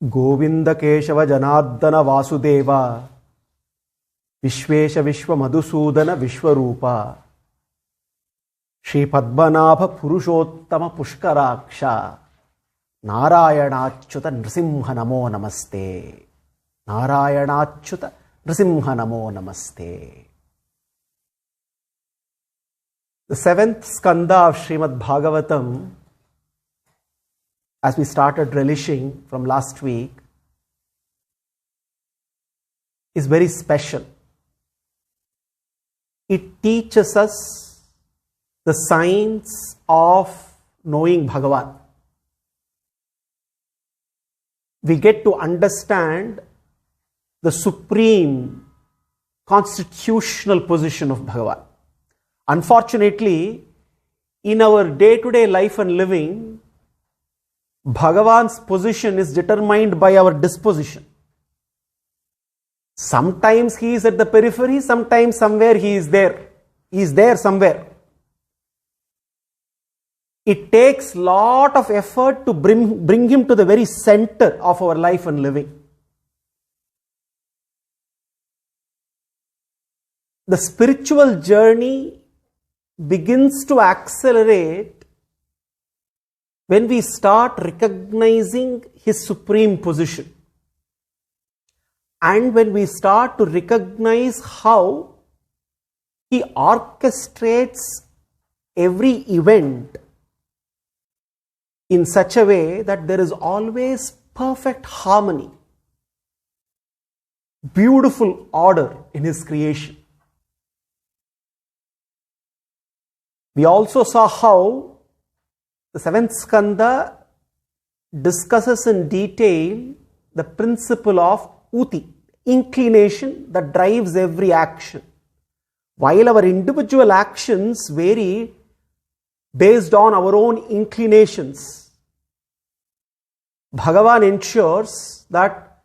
Govinda Keshava Janardana Vasudeva Vishvesha Vishwa Madhusudana Vishwarupa Shri Padmanabha Purushottama Pushkaraksha Narayanachuta Nrsimha Namo Namaste. Narayanachuta Nrsimha Namo Namaste. The seventh skanda of Śrīmad Bhāgavatam, as we started relishing from last week, is very special. It teaches us the science of knowing Bhagavan. We get to understand the supreme constitutional position of Bhagavan. Unfortunately, in our day-to-day life and living, Bhagavan's position is determined by our disposition. Sometimes he is at the periphery, sometimes somewhere he is there. He is there somewhere. It takes a lot of effort to bring him to the very center of our life and living. The spiritual journey begins to accelerate when we start recognizing his supreme position, and when we start to recognize how he orchestrates every event in such a way that there is always perfect harmony, beautiful order in his creation. We also saw how the seventh skanda discusses in detail the principle of uti, inclination that drives every action. While our individual actions vary based on our own inclinations, Bhagavan ensures that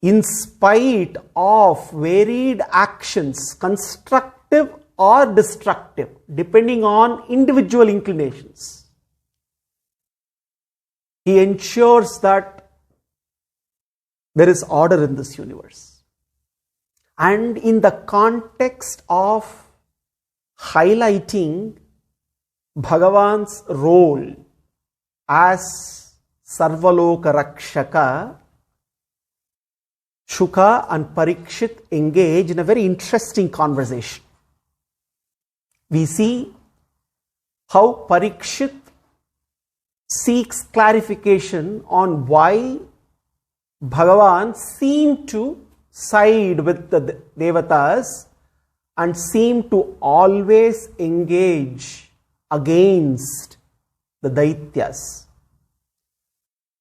in spite of varied actions, constructive or destructive, depending on individual inclinations, he ensures that there is order in this universe. And in the context of highlighting Bhagavan's role as Sarvaloka Rakshaka, Shuka and Parikshit engage in a very interesting conversation. We see how Parikshit seeks clarification on why Bhagavan seemed to side with the Devatas and seemed to always engage against the Daityas.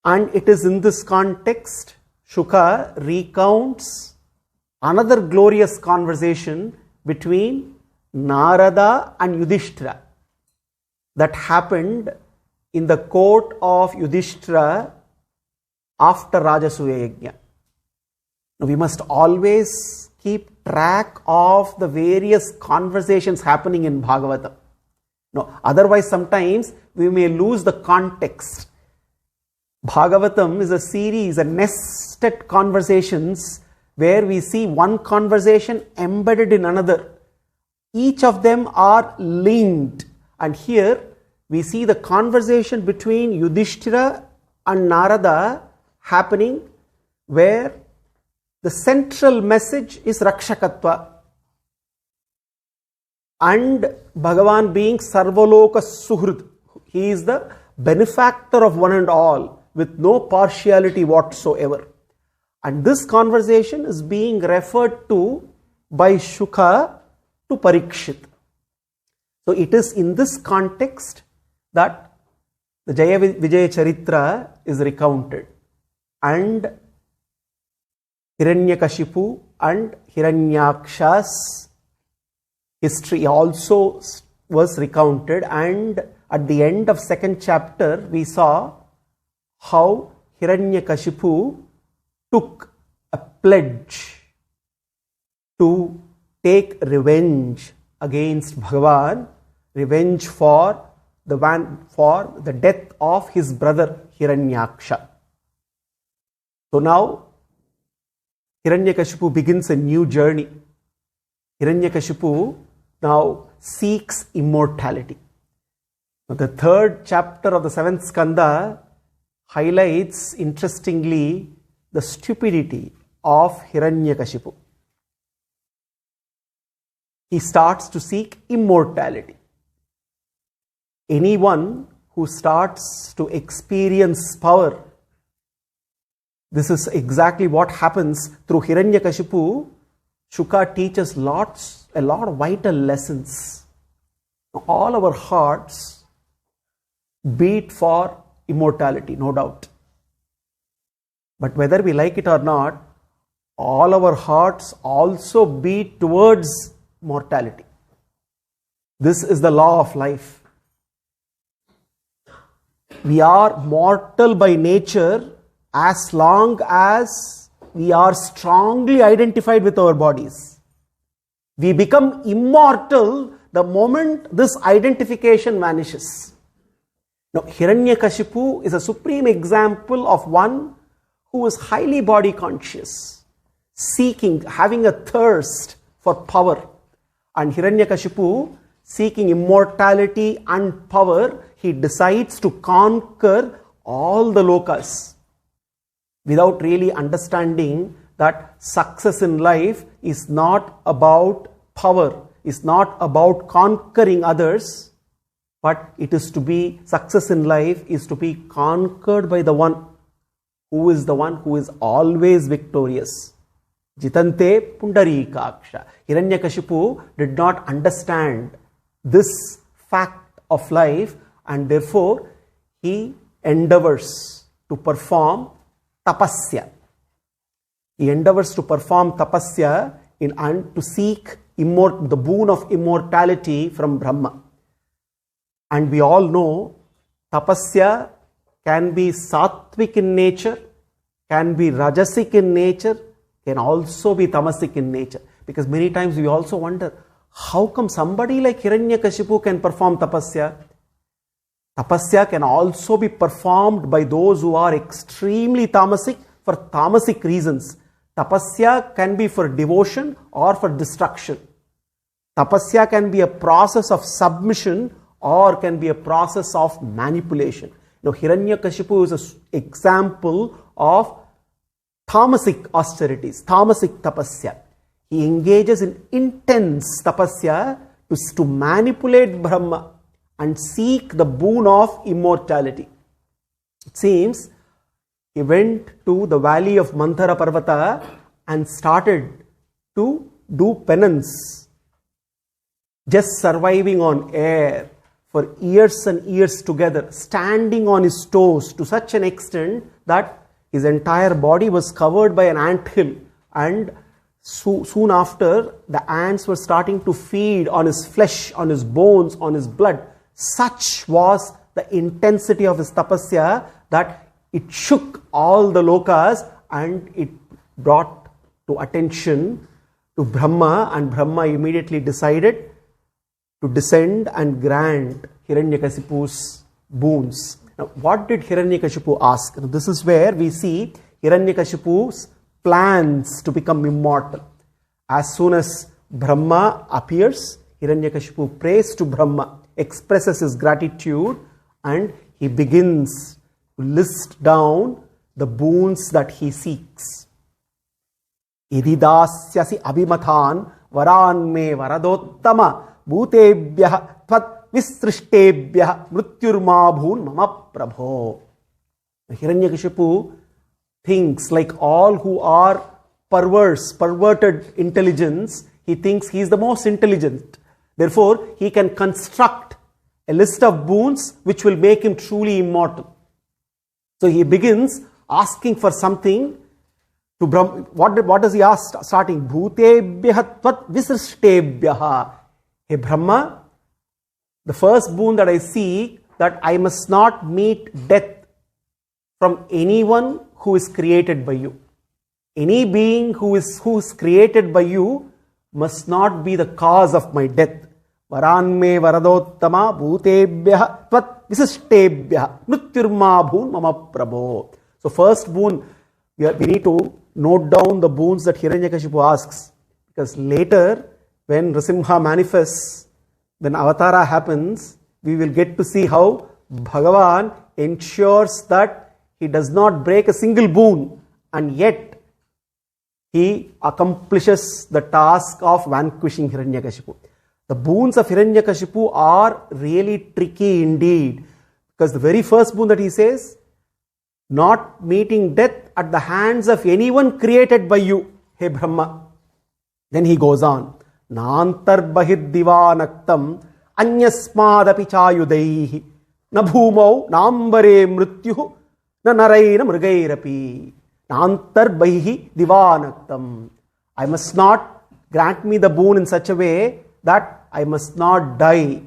And it is in this context Shuka recounts another glorious conversation between Narada and Yudhishthira that happened in the court of Yudhishthira after Rajasuya Yajna. Now, we must always keep track of the various conversations happening in Bhagavatam. No, otherwise sometimes we may lose the context. Bhagavatam is a series, a nested conversations where we see one conversation embedded in another. Each of them are linked, and here we see the conversation between Yudhishthira and Narada happening, where the central message is Rakshakatva, and Bhagavan being Sarvaloka Suhrid, he is the benefactor of one and all with no partiality whatsoever. And this conversation is being referred to by Shuka to Parikshit. So it is in this context that the Jaya Vijaya Charitra is recounted, and Hiranyakashipu and Hiranyaksha's history also was recounted, and at the end of second chapter we saw how Hiranyakashipu took a pledge to take revenge against Bhagavan, revenge for the death of his brother Hiranyaksha. So now Hiranyakashipu begins a new journey. Hiranyakashipu now seeks immortality. Now, the third chapter of the 7th skanda highlights, interestingly, the stupidity of Hiranyakashipu. He starts to seek immortality. Anyone who starts to experience power, this is exactly what happens through Hiranyakashipu. Shuka teaches a lot of vital lessons. All our hearts beat for immortality, no doubt. But whether we like it or not, all our hearts also beat towards mortality. This is the law of life. We are mortal by nature as long as we are strongly identified with our bodies. We become immortal the moment this identification vanishes. Now, Hiranyakashipu is a supreme example of one who is highly body conscious, seeking, having a thirst for power. And Hiranyakashipu, seeking immortality and power, he decides to conquer all the lokas without really understanding that success in life is not about power, is not about conquering others, but it is to be, success in life is to be conquered by the one who is always victorious. Jitante Pundarikaksha. Hiranyakashipu did not understand this fact of life, and therefore he endeavors to perform tapasya. He endeavors to perform tapasya and to seek the boon of immortality from Brahma. And we all know tapasya can be sattvic in nature, can be rajasic in nature, can also be tamasic in nature. Because many times we also wonder, how come somebody like Hiranyakashipu can perform tapasya? Tapasya can also be performed by those who are extremely tamasic for tamasic reasons. Tapasya can be for devotion or for destruction. Tapasya can be a process of submission or can be a process of manipulation. Now, Hiranyakashipu is an example of tamasic austerities, tamasic tapasya. He engages in intense tapasya to manipulate Brahma and seek the boon of immortality. It seems he went to the valley of Manthara Parvata and started to do penance, just surviving on air for years and years together, standing on his toes to such an extent that his entire body was covered by an anthill, and soon after the ants were starting to feed on his flesh, on his bones, on his blood. Such was the intensity of his tapasya that it shook all the lokas and it brought to attention to Brahma, and Brahma immediately decided to descend and grant Hiranyakashipu's boons. Now, what did Hiranyakashipu ask? Now, this is where we see Hiranyakashipu's plans to become immortal. As soon as Brahma appears, Hiranyakashipu prays to Brahma, expresses his gratitude, and he begins to list down the boons that he seeks. Iridasyasi abhimathan varan me varadottama bhutebhyah tvat visrishtebhyah mrityurmabhun mama prabho. Hiranyakashipu thinks, like all who are perverted intelligence, he thinks he is the most intelligent. Therefore, he can construct a list of boons which will make him truly immortal. So he begins asking for something to Brahma. What does he ask starting? Bhutebhyah tvat visrishtebhyah. Hey Brahma, the first boon that I seek, that I must not meet death from anyone who is created by you. Any being who is created by you must not be the cause of my death. Varan me varadottama bhutebhyah tvat visishtebhyah mrityurmabhun mama prabho. So first boon we need to note down the boons that Hiranyakashipu asks, because later when Nrsimha manifests, when Avatara happens, we will get to see how Bhagavan ensures that he does not break a single boon, and yet he accomplishes the task of vanquishing Hiranyakashipu. The boons of Hiranyakashipu are really tricky indeed, because the very first boon that he says, not meeting death at the hands of anyone created by you, hey Brahma. Then he goes on, Nantar bahid divanaktam anyasmadapi chayudaihi na bhumau nambare mrityuhu na naraina mrigairapi. Nantar bahihi divanaktam. I must not grant me the boon in such a way that I must not die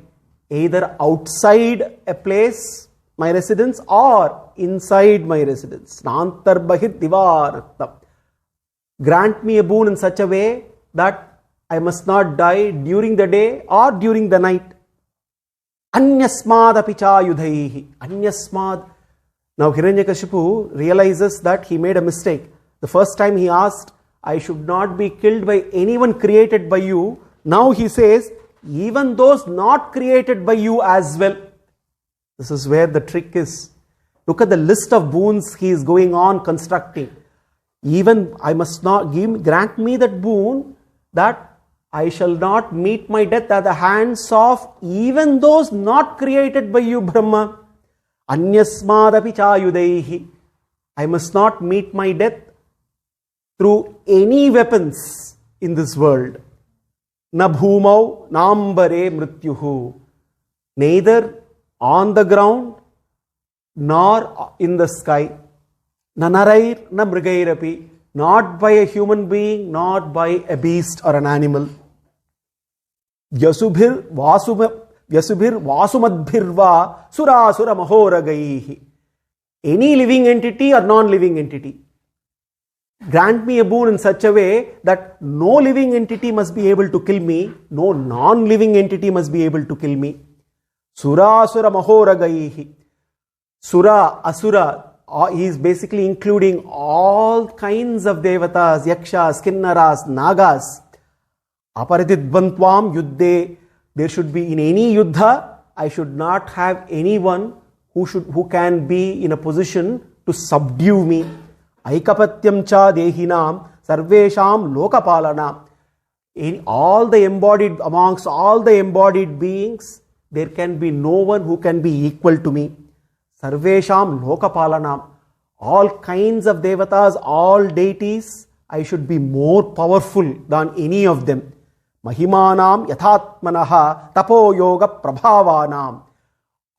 either outside a place, my residence, or inside my residence. Nantar bahid divanaktam. Grant me a boon in such a way that I must not die during the day or during the night. Anyasmad apicha yudhaihi. Anyasmad. Now Hiranyakashipu realizes that he made a mistake. The first time he asked, I should not be killed by anyone created by you. Now he says, even those not created by you as well. This is where the trick is. Look at the list of boons he is going on constructing. Even I must not grant me that boon that I shall not meet my death at the hands of even those not created by you, Brahma. Anyasmadapi chayudaihi. I must not meet my death through any weapons in this world. Na bhumau nambare mrityuhu. Neither on the ground nor in the sky. Na narair na mrigairapi. Not by a human being, not by a beast or an animal. Vyasubhir vasumadbhirva surasura mahoragaihi. Any living entity or non-living entity. Grant me a boon in such a way that no living entity must be able to kill me, no non-living entity must be able to kill me. Surasura mahoragaihi. Sura, asura, he is basically including all kinds of devatas, yakshas, kinnaras, nagas. Aparididvantvam yuddhe. There should be in any yuddha, I should not have anyone who can be in a position to subdue me. Aikapatyam cha dehinam sarvesham lokapalanam. In all the embodied, amongst all the embodied beings, there can be no one who can be equal to me. Sarvesham lokapalanam. All kinds of devatas, all deities, I should be more powerful than any of them. Mahimanam yathatmanaha tapo yoga prabhavanam.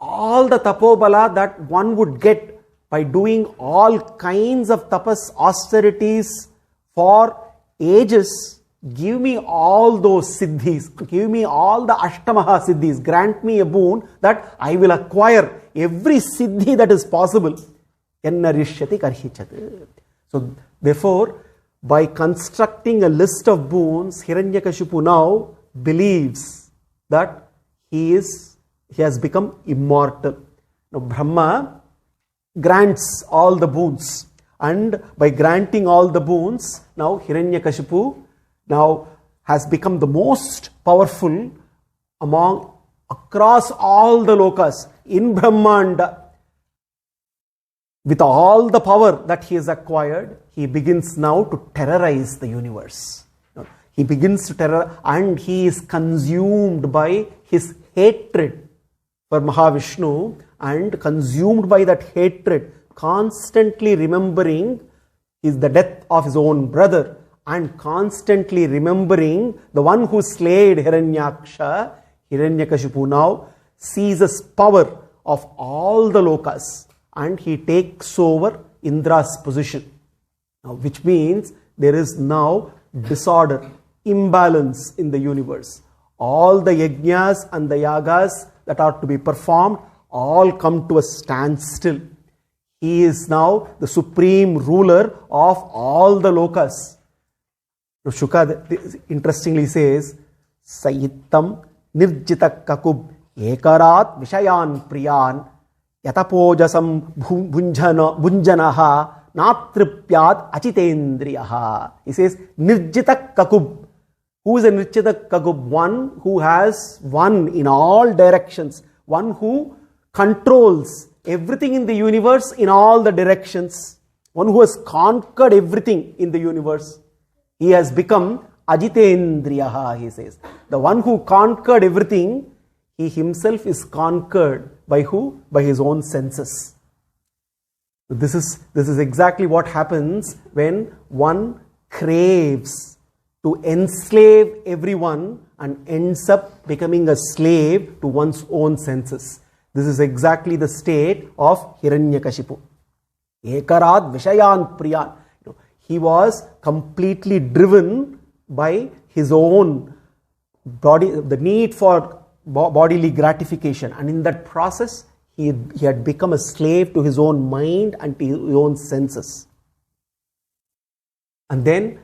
All the tapobala that one would get by doing all kinds of tapas, austerities for ages. Give me all those siddhis. Give me all the ashtamaha siddhis. Grant me a boon that I will acquire every siddhi that is possible. Ennarishyati karhichat. So therefore, by constructing a list of boons, Hiranyakashipu now believes that he has become immortal. Now Brahma grants all the boons, and by granting all the boons, now Hiranyakashipu now has become the most powerful across all the lokas in Brahmanda. With all the power that he has acquired, he begins now to terrorize the universe. He begins to terrorize, and he is consumed by his hatred for Mahavishnu, and consumed by that hatred, constantly remembering the death of his own brother, and constantly remembering the one who slayed Hiranyaksha. Hiranyakashipu now seizes power of all the lokas, and he takes over Indra's position. Now, which means there is now disorder, imbalance in the universe. All the yajnas and the yagas that are to be performed all come to a standstill. He is now the supreme ruler of all the lokas. Now, Shuka interestingly says, Sayittam nirjita kakub ekarat vishayan priyan yatapojasam bunjanaha natripyat achitendriyaha. He says, nirjita kakub. Who is a nirjita kakub? One who has one in all directions. One who controls everything in the universe in all the directions. One who has conquered everything in the universe. He has become Ajitendriyaha, he says. The one who conquered everything, he himself is conquered by who? By his own senses. This is exactly what happens when one craves to enslave everyone and ends up becoming a slave to one's own senses. This is exactly the state of Hiranyakashipu. Ekarad Vishayan Priyan. He was completely driven by his own body, the need for bodily gratification, and in that process he had become a slave to his own mind and to his own senses. And then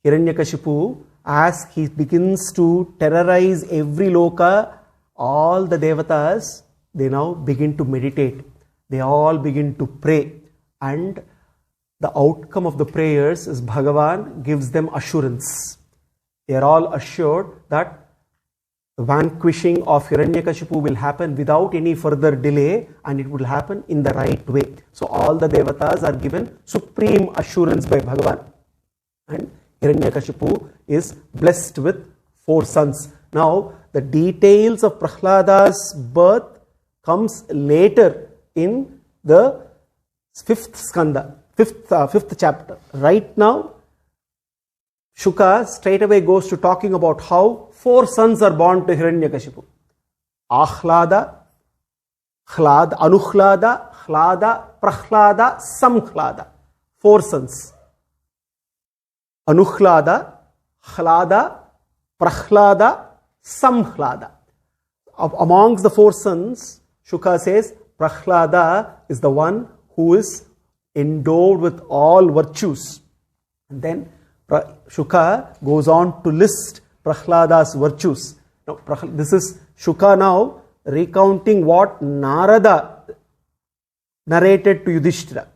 Hiranyakashipu, as he begins to terrorize every loka, all the devatas, they now begin to meditate. They all begin to pray, and the outcome of the prayers is Bhagavan gives them assurance. They are all assured that the vanquishing of Hiranyakashipu will happen without any further delay, and it will happen in the right way. So all the devatas are given supreme assurance by Bhagavan, and Hiranyakashipu is blessed with 4 sons. Now the details of Prahlada's birth comes later in the 5th skanda, 5th chapter. Right now, Shuka straight away goes to talking about how 4 sons are born to Hiranyakashipu. Ahlada, Hlada, Anuhlada, Hlada, Prahlada, Samhlada. 4 sons. Anuhlada, Hlada, Prahlada, Samhlada. Amongst the 4 sons, Shuka says Prahlada is the one who is endowed with all virtues. And then Shuka goes on to list Prahlada's virtues. Now, this is Shuka now recounting what Narada narrated to Yudhishthira.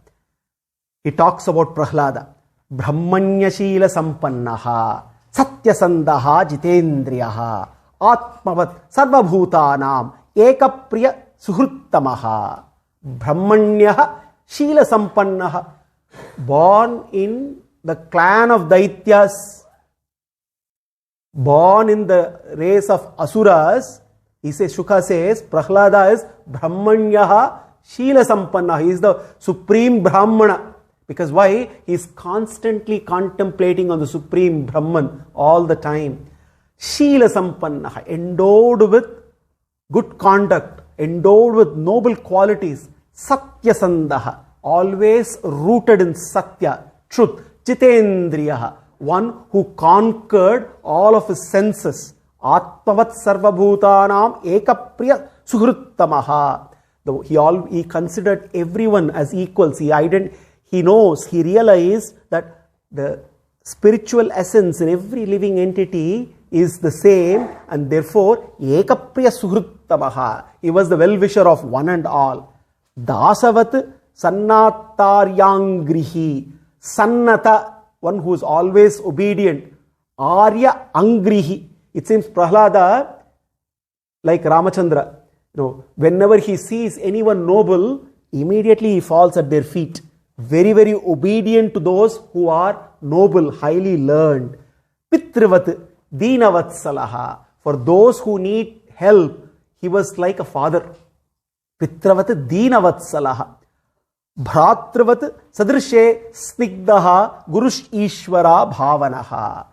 He talks about Prahlada. Brahmanya Shila Sampannaha, Satyasandaha Jitendriyaha, Atmavat Sarvabhutanam, Ekapriya Suhruttamaha. Brahmanyaha Shila Sampannaha. Born in the clan of Daityas, born in the race of Asuras, he says, Shuka says, Prahlada is Brahmanyaha Shila Sampanna. He is the supreme Brahmana. Because why? He is constantly contemplating on the supreme Brahman all the time. Shila Sampanna, endowed with good conduct, endowed with noble qualities. Satyasandaha, always rooted in Satya, truth. Jitendriyaha, one who conquered all of his senses. Atmavat Sarvabhutanam Ekapriya Suhruttamaha. He considered everyone as equals. He knows, he realized that the spiritual essence in every living entity is the same, and therefore Ekapriya Suhruttamaha. He was the well-wisher of one and all. Dasavat Sannattaryangrihi. Sannata, one who is always obedient. Arya Angrihi. It seems Prahlada, like Ramachandra, whenever he sees anyone noble, immediately he falls at their feet. Very, very obedient to those who are noble, highly learned. Pitrivat Deenavatsalaha. For those who need help, he was like a father. Pitravat Deenavatsalaha. Bhratravat Sadrishe Snigdaha Gurush Ishvara Bhavanaha.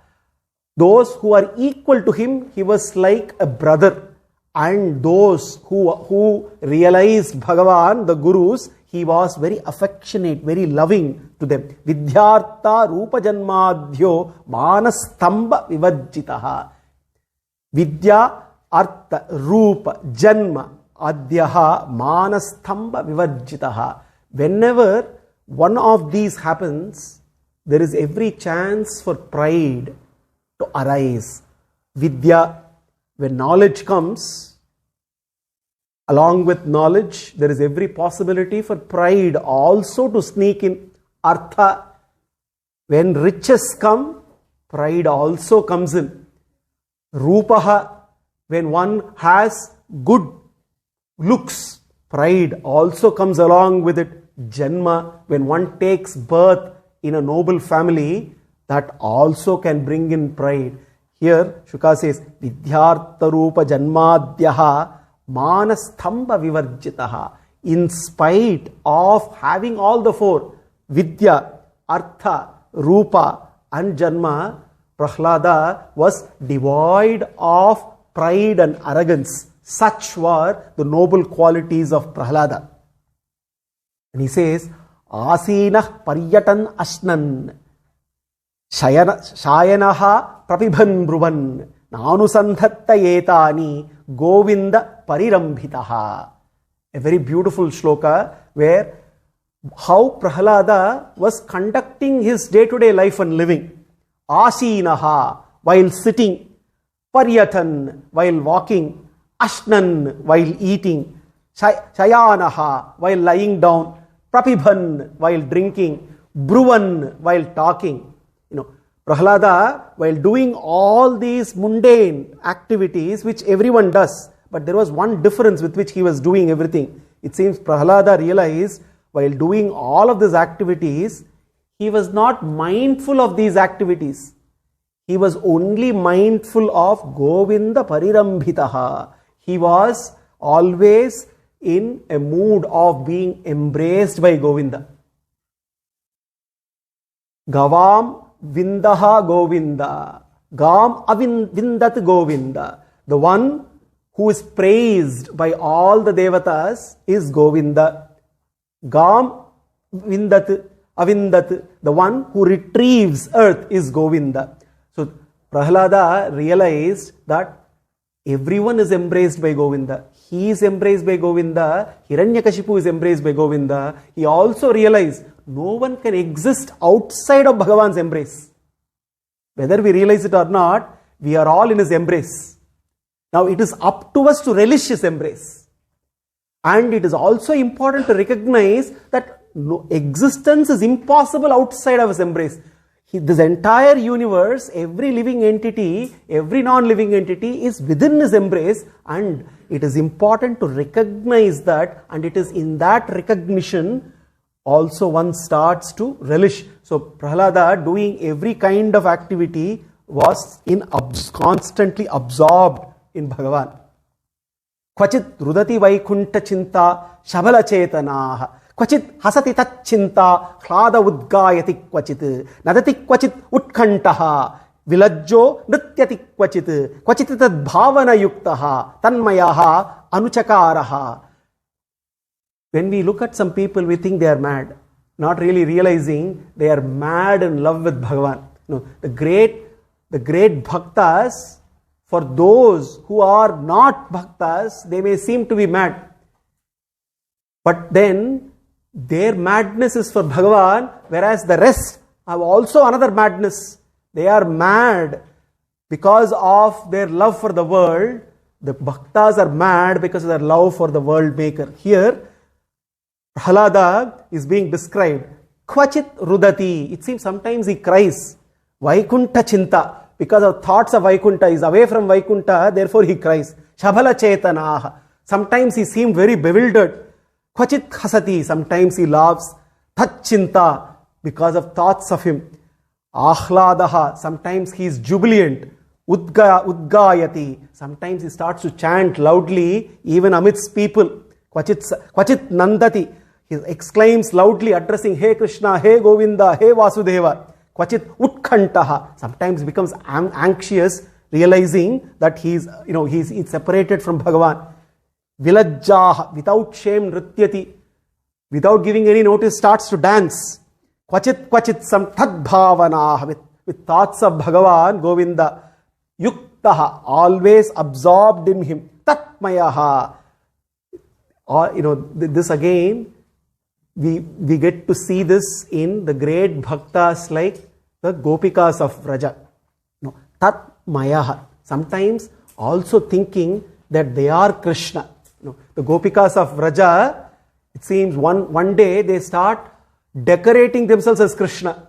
Those who are equal to him, he was like a brother. And those who realized Bhagavan, the Gurus, he was very affectionate, very loving to them. Vidyartha Rupa Janmadhyo Manastamba Vivajjitaha. Vidya Artha Rupa Janma Adhyaha Manastamba Vivajjitaha. Whenever one of these happens, there is every chance for pride to arise. Vidya, when knowledge comes, along with knowledge, there is every possibility for pride also to sneak in. artha. When riches come, pride also comes in. Rupaha, when one has good looks, pride also comes along with it. Janma, when one takes birth in a noble family, that also can bring in pride. Here, Shuka says, Vidyartha Rupa Janmadhyaha Manasthamba Vivarjitaha. In spite of having all the four, Vidya, Artha, Rupa and Janma, Prahlada was devoid of pride and arrogance. Such were the noble qualities of Prahlada. And he says, Asinah Paryatan Ashnan Shayanaha Prabibhan Bruvan Nanusandhatta Yetani Govinda Parirambhitaha. A very beautiful shloka where how Prahlada was conducting his day-to-day life and living. Asinaha, while sitting. Paryatan, while walking. Ashnan, while eating. Shayanaha, while lying down. Prabibhan, while drinking. Bruvan, while talking. Prahlada, while doing all these mundane activities which everyone does, but there was one difference with which he was doing everything. It seems Prahlada realized while doing all of these activities, he was not mindful of these activities. He was only mindful of Govinda Parirambhitaha. He was always in a mood of being embraced by Govinda. Gavam Vindaha Govinda. Gam Avindat Govinda. The one who is praised by all the devatas is Govinda. Gam Vindat Avindat. The one who retrieves earth is Govinda. So Prahlada realized that everyone is embraced by Govinda. He is embraced by Govinda. Hiranyakashipu is embraced by Govinda. He also realized no one can exist outside of Bhagavan's embrace. Whether we realize it or not, we are all in his embrace. Now it is up to us to relish his embrace. And it is also important to recognize that existence is impossible outside of his embrace. This entire universe, every living entity, every non-living entity is within his embrace, and it is important to recognize that, and it is in that recognition also one starts to relish. So Prahlada, doing every kind of activity, was constantly absorbed in Bhagavan. Kvachit rudati vaikunta chinta shabala chetanaha. Kvachit hasati tat chinta hlada udgayati kvachit. Nadati kvachit utkantaha. Vilajjo nrityati kvachit. Kvachit tad bhavana yuktaha. Tanmayaha anuchakaraha. When we look at some people, we think they are mad, not really realizing they are mad in love with Bhagavan. The great bhaktas, for those who are not bhaktas, they may seem to be mad. But then their madness is for Bhagavan, whereas the rest have also another madness. They are mad because of their love for the world. The bhaktas are mad because of their love for the world maker. Here, Prahlada is being described. Kvachit rudati. It seems sometimes he cries. Vaikunta chinta. Because of thoughts of Vaikunta, he is away from Vaikunta, therefore he cries. Shabala chetanaha. Sometimes he seemed very bewildered. Kvachit hasati. Sometimes he laughs. Tat chinta. Because of thoughts of him. Ahladaha. Sometimes he is jubilant. Udgayati. Sometimes he starts to chant loudly even amidst people. Kvachit nandati. He exclaims loudly, addressing Hey Krishna, Hey Govinda, Hey Vasudeva. Kvachit utkantaha. Sometimes becomes anxious, realizing that he's separated from Bhagavan. Vilajjaha. Without shame, nrityati. Without giving any notice, starts to dance. Kvachit some tadbhavanaha. With thoughts of Bhagavan, Govinda. Yuktaha. Always absorbed in him. Tatmayaha. This again, we get to see this in the great bhaktas like the Gopikas of Vraja. Tat Mayaha. Sometimes also thinking that they are Krishna. The Gopikas of Vraja, it seems one day they start decorating themselves as Krishna.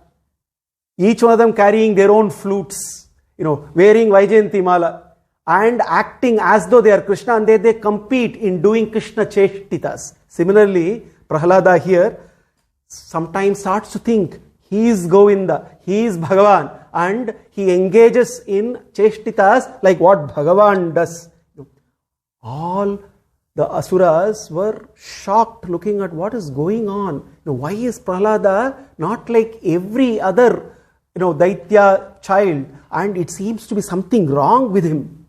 Each one of them carrying their own flutes, wearing Vaijayanti Mala and acting as though they are Krishna, and they compete in doing Krishna Cheshtitas. Similarly, Prahlada here sometimes starts to think he is Govinda, he is Bhagavan, and he engages in Cheshtitas like what Bhagavan does. All the Asuras were shocked looking at what is going on. Why is Prahlada not like every other Daitya child, and it seems to be something wrong with him.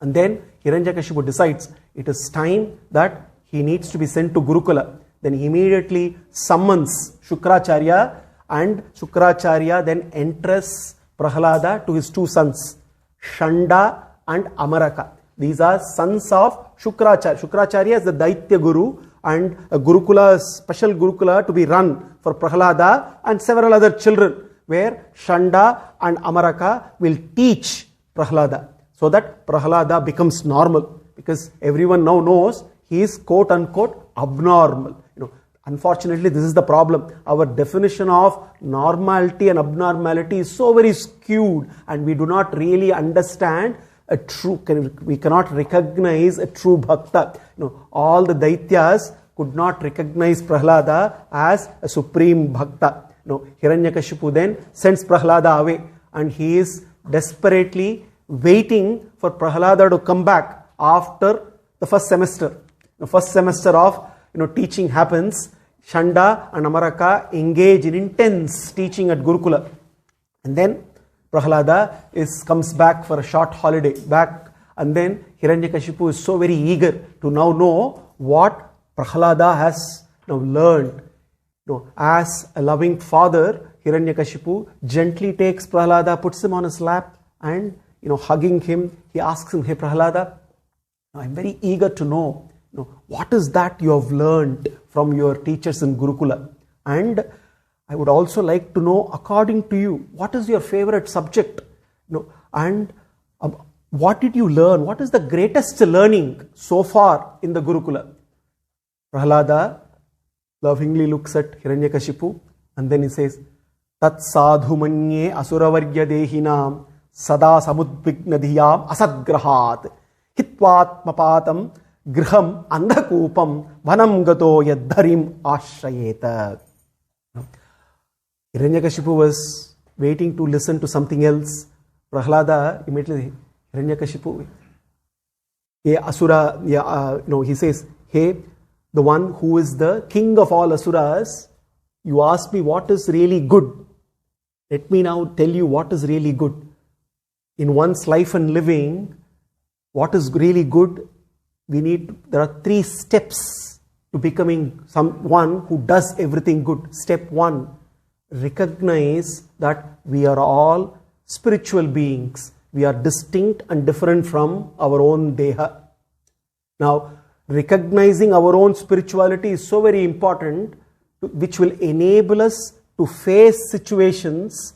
And then Hiranyakashipu decides it is time that he needs to be sent to Gurukula. Then he immediately summons Shukracharya, and Shukracharya then entrusts Prahlada to his two sons, Shanda and Amaraka. These are sons of Shukracharya. Shukracharya is the Daitya Guru, and a Gurukula, special Gurukula to be run for Prahlada and several other children, where Shanda and Amaraka will teach Prahlada, so that Prahlada becomes normal, because everyone now knows he is quote unquote abnormal. Unfortunately, this is the problem. Our definition of normality and abnormality is so very skewed, and we do not really understand we cannot recognize a true bhakta. All the Daityas could not recognize Prahlada as a supreme bhakta. Hiranyakashipu then sends Prahlada away, and he is desperately waiting for Prahlada to come back after the first semester. The first semester of teaching happens. Shanda and Amaraka engage in intense teaching at Gurukula, and then Prahlada comes back for a short holiday back, and then Hiranyakashipu is so very eager to now know what Prahlada has now learned. As a loving father, Hiranyakashipu gently takes Prahlada, puts him on his lap, and hugging him, he asks him, "Hey Prahlada, I'm very eager to know, what is that you have learned from your teachers in Gurukula? And I would also like to know, according to you, what is your favorite subject? And what did you learn? What is the greatest learning so far in the Gurukula?" Prahlada lovingly looks at Hiranyakashipu, and then he says, "Tat sadhu manye asuravarya dehinam sada samudvigna dhyam asadgrahat hitvatmapatam griham andhakupam vanam gato yadharim ashrayeta." Hiranyakashipu was waiting to listen to something else. Prahlada immediately, Hiranyakashipu, "Hey Asura," he says, "Hey, the one who is the king of all Asuras, you asked me what is really good. Let me now tell you what is really good. In one's life and living, what is really good, there are 3 steps to becoming someone who does everything good. Step 1, recognize that we are all spiritual beings. We are distinct and different from our own deha. Now, recognizing our own spirituality is so very important, which will enable us to face situations.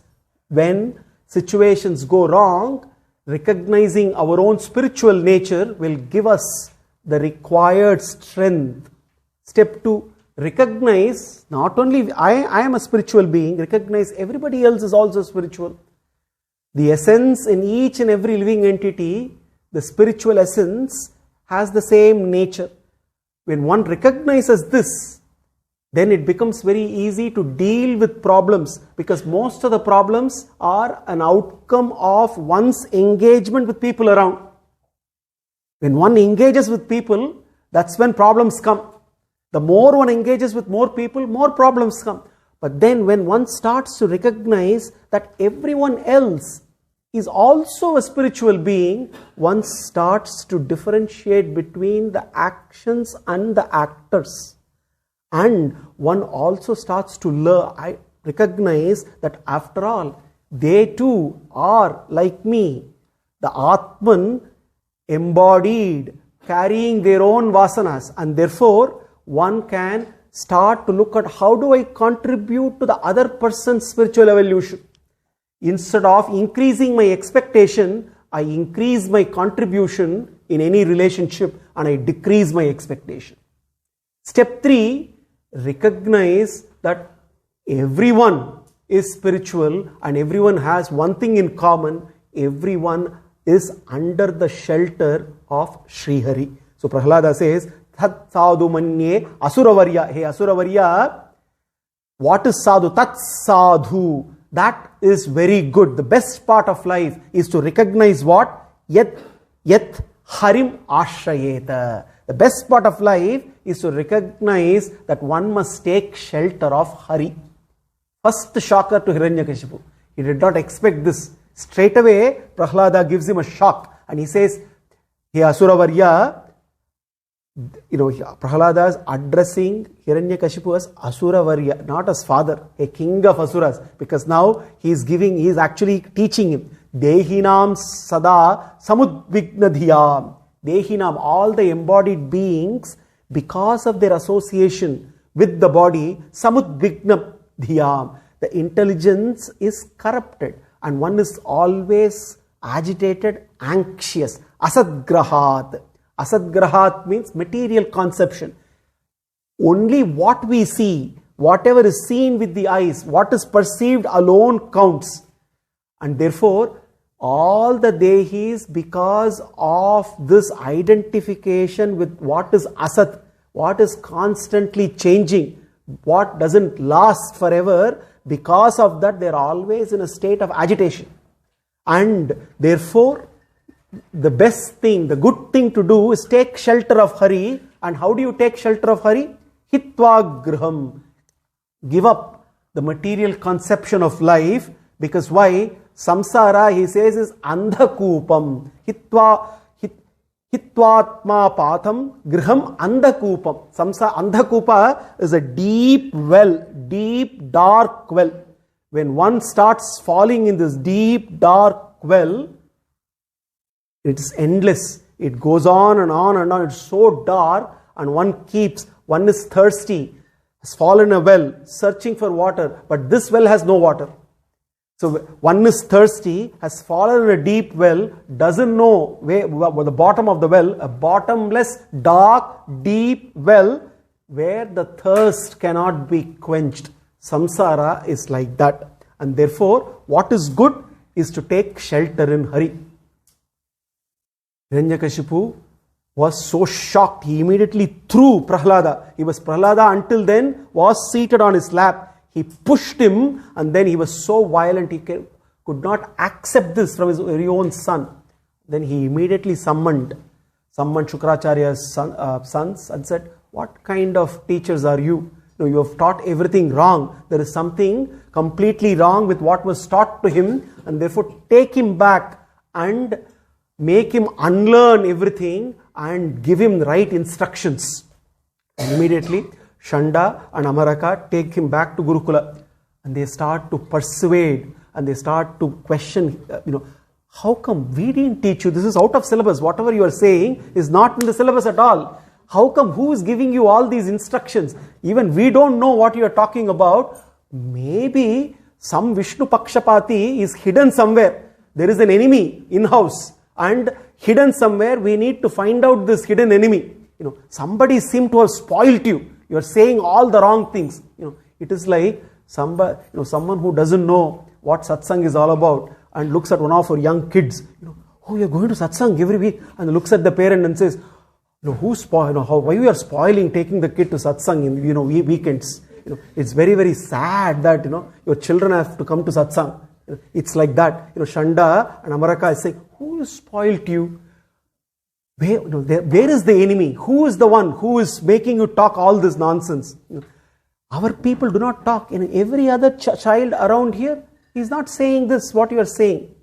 When situations go wrong, recognizing our own spiritual nature will give us the required strength. Step 2, recognize not only I am a spiritual being, recognize everybody else is also spiritual. The essence in each and every living entity, the spiritual essence, has the same nature. When one recognizes this, then it becomes very easy to deal with problems, because most of the problems are an outcome of one's engagement with people around. When one engages with people, that's when problems come. The more one engages with more people, more problems come. But then when one starts to recognize that everyone else is also a spiritual being, one starts to differentiate between the actions and the actors. And one also starts to recognize that after all, they too are like me, the Atman embodied, carrying their own vasanas, and therefore one can start to look at how do I contribute to the other person's spiritual evolution. Instead of increasing my expectation, I increase my contribution in any relationship and I decrease my expectation. Step 3, recognize that everyone is spiritual and everyone has one thing in common. Everyone is under the shelter of Sri Hari. So Prahlada says, Tat sadhu manye asuravarya. Hey Asuravarya, what is sadhu? Tat sadhu. That is very good. The best part of life is to recognize what? Yet harim ashrayeta. The best part of life is to recognize that one must take shelter of Hari. First shocker to Hiranyakashipu. He did not expect this. Straight away, Prahlada gives him a shock and he says, Hey Asuravarya, Prahlada is addressing Hiranyakashipu as Asuravarya, not as father, a king of Asuras, because now he is actually teaching him. Dehinam sada samudvignadhiyam. Dehinam, all the embodied beings, because of their association with the body, samudvignadhiyam. The intelligence is corrupted and one is always agitated, anxious. Asadgrahat. Asadgrahat means material conception. Only what we see, whatever is seen with the eyes, what is perceived alone counts. And therefore, all the dehis, because of this identification with what is asat, what is constantly changing, what doesn't last forever, because of that they are always in a state of agitation. And therefore, the best thing, the good thing to do is take shelter of Hari. And how do you take shelter of Hari? Hitva griham. Give up the material conception of life. Because why? Samsara, he says, is andhakupam. Hitvatma patham griham andhakupam. Andhakupa is a deep well, deep dark well. When one starts falling in this deep dark well, it is endless. It goes on and on and on. It's so dark and one is thirsty, has fallen a well, searching for water, but this well has no water. So one is thirsty, has fallen in a deep well, doesn't know where the bottom of the well, a bottomless, dark, deep well, where the thirst cannot be quenched. Samsara is like that. And therefore, what is good is to take shelter in Hari. Hiranyakashipu was so shocked, he immediately threw Prahlada. Prahlada until then was seated on his lap. He pushed him and then he was so violent, he could not accept this from his very own son. Then he immediately summoned Shukracharya's sons and said, what kind of teachers are you? You have taught everything wrong. There is something completely wrong with what was taught to him, and therefore take him back and make him unlearn everything and give him right instructions. And immediately, Shanda and Amaraka take him back to Gurukula and they start to persuade and they start to question, how come we didn't teach you? This is out of syllabus. Whatever you are saying is not in the syllabus at all. How come? Who is giving you all these instructions? Even we don't know what you are talking about. Maybe some Vishnu Pakshapati is hidden somewhere. There is an enemy in-house. And hidden somewhere, we need to find out this hidden enemy. Somebody seemed to have spoiled you. You are saying all the wrong things. It is like someone who doesn't know what satsang is all about and looks at one of our young kids. Oh, you are going to satsang every week, and looks at the parent and says, why you are spoiling taking the kid to satsang in weekends. It's very, very sad that your children have to come to satsang. It's like that. Shanda and Amaraka is saying, who spoiled you? Where is the enemy? Who is the one who is making you talk all this nonsense? Our people do not talk. Every other child around here is not saying this, what you are saying.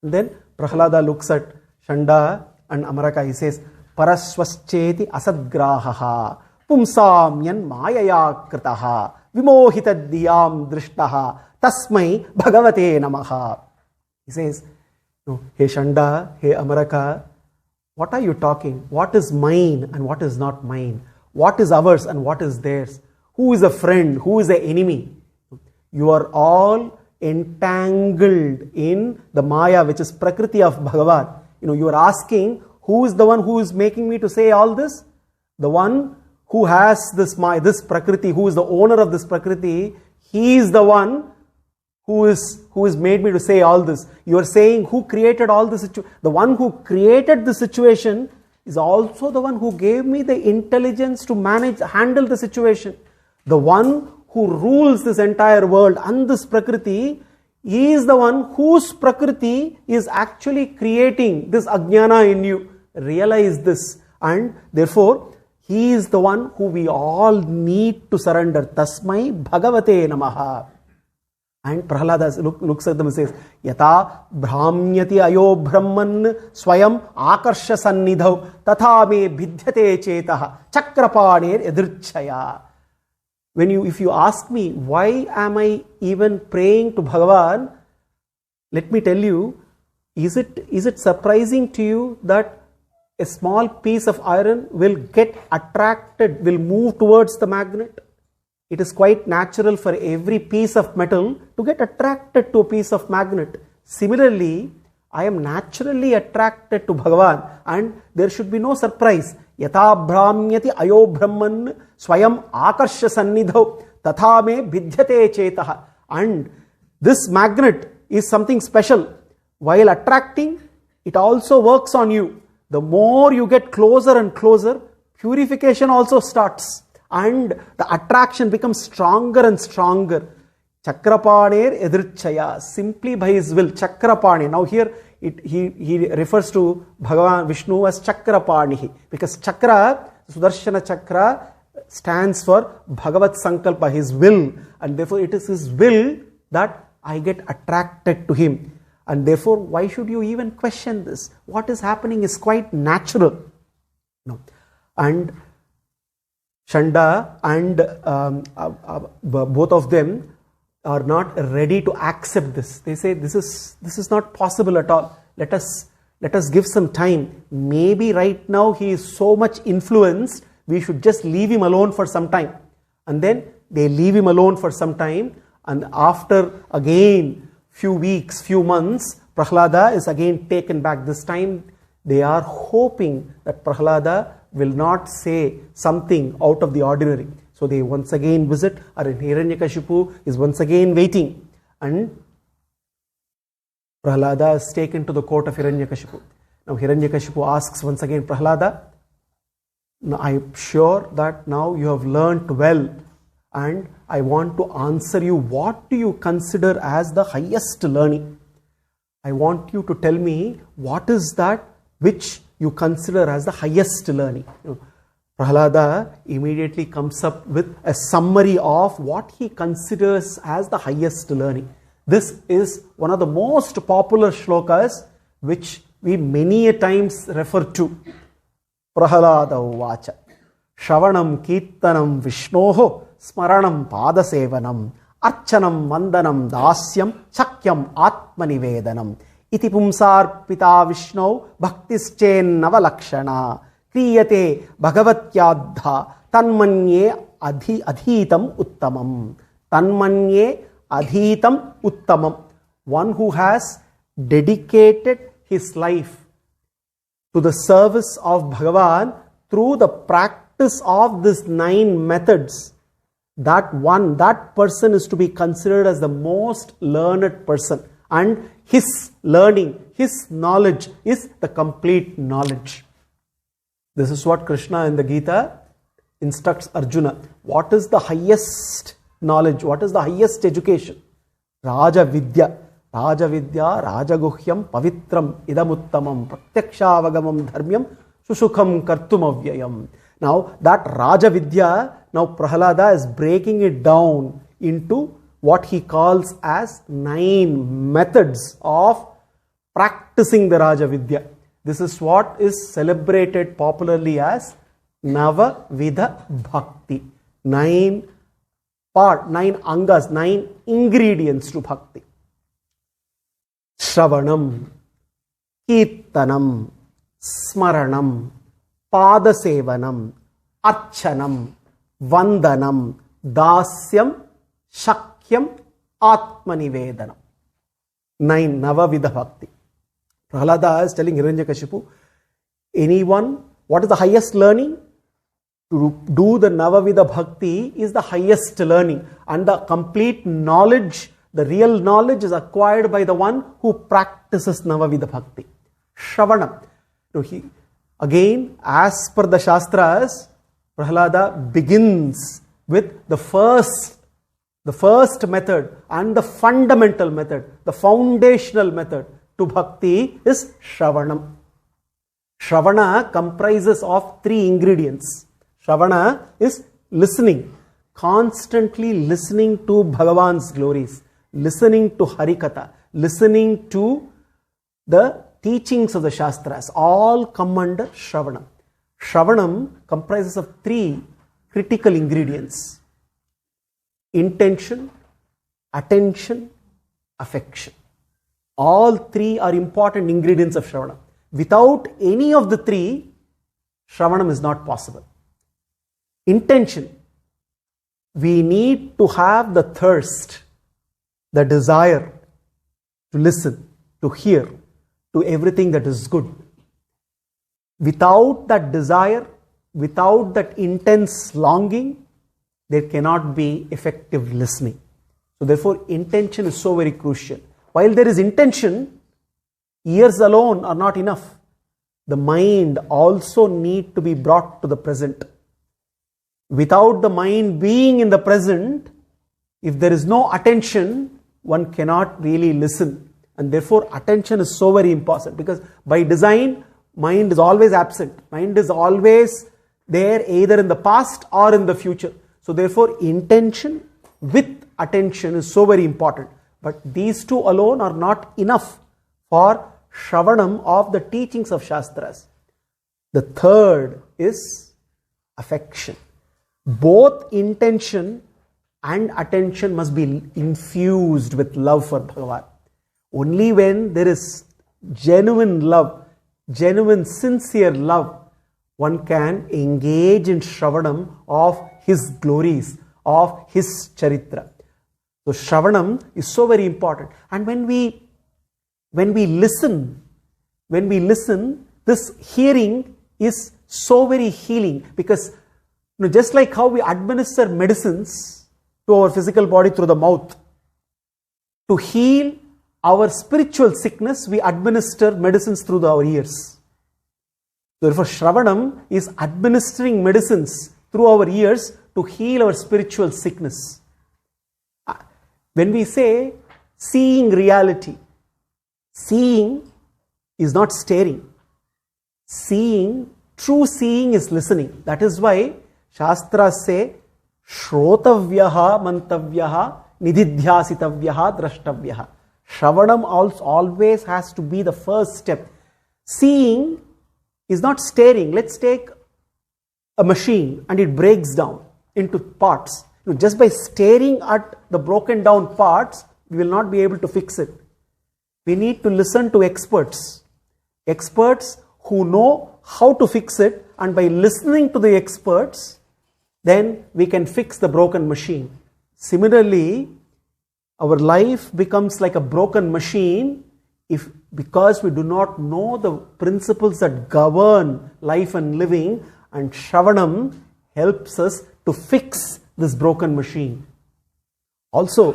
And then Prahlada looks at Shanda and Amaraka. He says, Paraswascheti asadgrahaha pumsamyan mayaya kritaha vimohita diyam drishtaha tasmai bhagavate namaha. He says, hey Shanda, hey Amaraka, what are you talking? What is mine and what is not mine? What is ours and what is theirs? Who is a friend? Who is the enemy? You are all entangled in the Maya, which is Prakriti of Bhagavan. You are asking, who is the one who is making me to say all this? The one who has this Prakriti, who is the owner of this Prakriti, He is the one who is made me to say all this. You are saying who created all this situation. The one who created the situation is also the one who gave me the intelligence to handle the situation. The one who rules this entire world and this Prakriti, he is the one whose Prakriti is actually creating this Ajnana in you. Realize this, and therefore he is the one who we all need to surrender. Tasmai Bhagavate Namaha. And Prahlada looks at them and says, Yata Brahmyati Ayo Brahman Swayam Akarsha Sannidhav Tatha me Bidhyate Chetaha Chakrapanir Edrchaya. If you ask me, why am I even praying to Bhagavan? Let me tell you, is it surprising to you that a small piece of iron will get attracted, will move towards the magnet? It is quite natural for every piece of metal to get attracted to a piece of magnet. Similarly, I am naturally attracted to Bhagavan, and there should be no surprise. Yata Brahmyati Ayo Brahman Swayam Akarsha Sannidhav Tatha me Bidhyate Chetaha. And this magnet is something special. While attracting, it also works on you. The more you get closer and closer, purification also starts. And the attraction becomes stronger and stronger. Chakrapanir Edrchaya, simply by his will. Chakrapani. Now here he refers to Bhagavan Vishnu as Chakrapanihi, because Chakra, Sudarshana Chakra, stands for Bhagavat Sankalpa, his will, and therefore it is his will that I get attracted to him. And therefore, why should you even question this? What is happening is quite natural. No. And Chanda and both of them are not ready to accept this. They say this is not possible at all. Let us give some time. Maybe right now he is so much influenced, we should just leave him alone for some time. And then they leave him alone for some time, and after again few weeks, few months, Prahlada is again taken back. This time they are hoping that Prahlada will not say something out of the ordinary. So they once again visit, and Hiranyakashipu is once again waiting. And Prahlada is taken to the court of Hiranyakashipu. Now Hiranyakashipu asks once again, Prahlada, I am sure that now you have learnt well, and I want to answer you, what do you consider as the highest learning? I want you to tell me what is that which you consider as the highest learning. Prahlada immediately comes up with a summary of what he considers as the highest learning. This is one of the most popular shlokas which we many a times refer to. Prahlada Vacha Shravanam Kirtanam Vishnoho Smaranam Padasevanam Archanam Vandanam Dasyam Chakyam Atmanivedanam Iti Pumsar Pita Vishnu Bhaktischain Navalakshana Kriyate Bhagavatyadha Tanmanye Adhitam Uttamam. Tanmanye Adhitam Uttamam. One who has dedicated his life to the service of Bhagavan through the practice of these 9 methods, that person is to be considered as the most learned person, and his learning, his knowledge is the complete knowledge. This is what Krishna in the Gita instructs Arjuna. What is the highest knowledge? What is the highest education? Raja Vidya. Raja Vidya, Raja Guhyam, Pavitram, Idamuttamam, Pratyakshaavagamam Dharmyam, Susukham Kartumavyayam. Now that Raja Vidya, now Prahlada is breaking it down into what he calls as 9 methods of practicing the Raja Vidya. This is what is celebrated popularly as Navavidha Bhakti. 9 angas, 9 ingredients to Bhakti. Shravanam, Kirtanam, Smaranam, Padasevanam, Archanam, Vandanam, Dasyam, Shakyam, Atmanivedanam. 9 Navavidha Bhakti. Prahlada is telling Hiranyakashipu, anyone, what is the highest learning? To do the Navavida Bhakti is the highest learning, and the complete knowledge, the real knowledge, is acquired by the one who practices Navavida Bhakti. Shravanam. Again, as per the Shastras, Prahlada begins with the first method and the fundamental method, the foundational method to Bhakti is Shravanam. Shravana comprises of 3 ingredients. Shravana is listening, constantly listening to Bhagavan's glories, listening to Harikatha, listening to the teachings of the Shastras, all come under Shravanam. Shravanam comprises of 3 critical ingredients: intention, attention, affection. All 3 are important ingredients of Shravanam. Without any of the 3, Shravanam is not possible. Intention. We need to have the thirst, the desire to listen, to hear, to everything that is good. Without that desire, without that intense longing, there cannot be effective listening. So therefore, intention is so very crucial. While there is intention, ears alone are not enough. The mind also need to be brought to the present. Without the mind being in the present, if there is no attention, one cannot really listen. And therefore, attention is so very important, because by design, mind is always absent. Mind is always there either in the past or in the future. So therefore, intention with attention is so very important. But these 2 alone are not enough for Shravanam of the teachings of Shastras. The third is affection. Both intention and attention must be infused with love for Bhagavan. Only when there is genuine love, genuine sincere love, one can engage in Shravanam of his glories, of his charitra. So Shravanam is so very important. And when we listen, this hearing is so very healing, because just like how we administer medicines to our physical body through the mouth, to heal our spiritual sickness, we administer medicines through our ears. Therefore, Shravanam is administering medicines through our ears to heal our spiritual sickness. When we say seeing reality, seeing is not staring. Seeing, true seeing is listening. That is why Shastras say, Shrotavyaha mantavyaha nididhyasitavyaha drashtavyaha. Shravanam always has to be the first step. Seeing is not staring. Let's take a machine and it breaks down into parts. Just by staring at the broken down parts, we will not be able to fix it. We need to listen to experts. Experts who know how to fix it, and by listening to the experts, then we can fix the broken machine. Similarly, our life becomes like a broken machine because we do not know the principles that govern life and living, and Shravanam helps us to fix this broken machine. Also,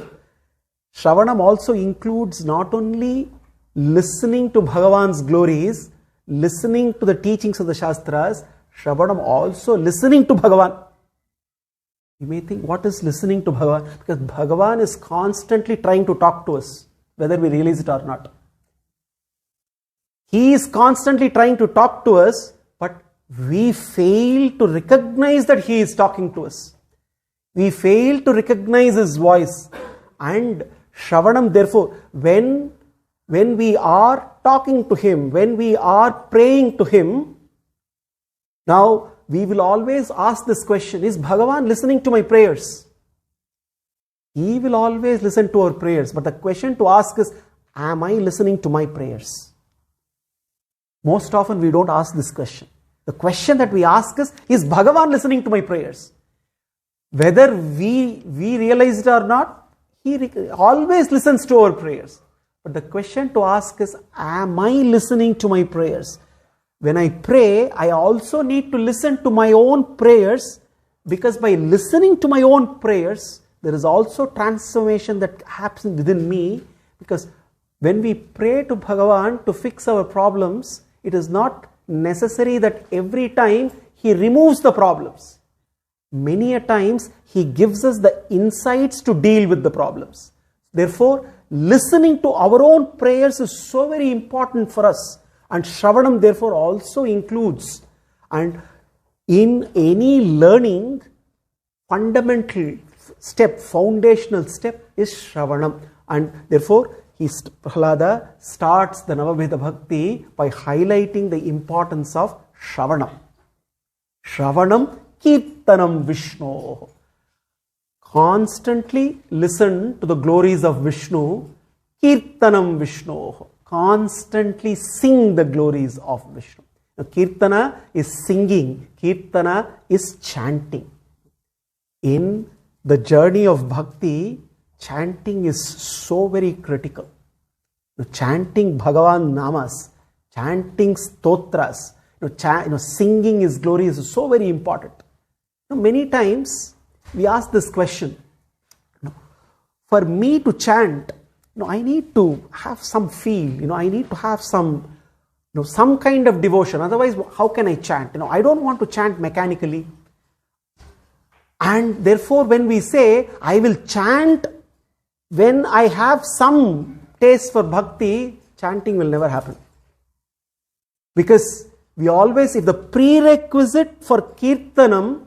Shravanam also includes not only listening to Bhagavan's glories, listening to the teachings of the Shastras, Shravanam also listening to Bhagavan. You may think, what is listening to Bhagavan? Because Bhagavan is constantly trying to talk to us, whether we realize it or not. He is constantly trying to talk to us, but we fail to recognize that he is talking to us. We fail to recognize his voice. And Shravanam, therefore, when we are talking to him, when we are praying to him, now we will always ask this question, is Bhagavan listening to my prayers? He will always listen to our prayers. But the question to ask is, am I listening to my prayers? Most often we don't ask this question. The question that we ask is Bhagavan listening to my prayers? Whether we realize it or not, he always listens to our prayers. But the question to ask is, am I listening to my prayers? when I pray, I also need to listen to my own prayers, because by listening to my own prayers, there is also transformation that happens within me. Because when we pray to Bhagavan to fix our problems, it is not necessary that every time He removes the problems. Many a times He gives us the insights to deal with the problems. Therefore, listening to our own prayers is so very important for us. And Shravanam therefore also includes. And in any learning, fundamental step, foundational step is Shravanam. And therefore, Prahlada starts the Navaveda Bhakti by highlighting the importance of Shravanam. Shravanam Kirtanam Vishnu. Constantly listen to the glories of Vishnu. Kirtanam Vishnu. Constantly sing the glories of Vishnu. Now, Kirtana is singing. Kirtana is chanting. In the journey of bhakti, chanting is so very critical. Chanting Bhagavan Namas, chanting Stotras, singing His glories is so very important. Many times we ask this question, for me to chant, I need to have some feel, I need to have some kind of devotion. Otherwise, how can I chant? I don't want to chant mechanically. And therefore, when we say, I will chant when I have some taste for bhakti, chanting will never happen. Because we always, if the prerequisite for kirtanam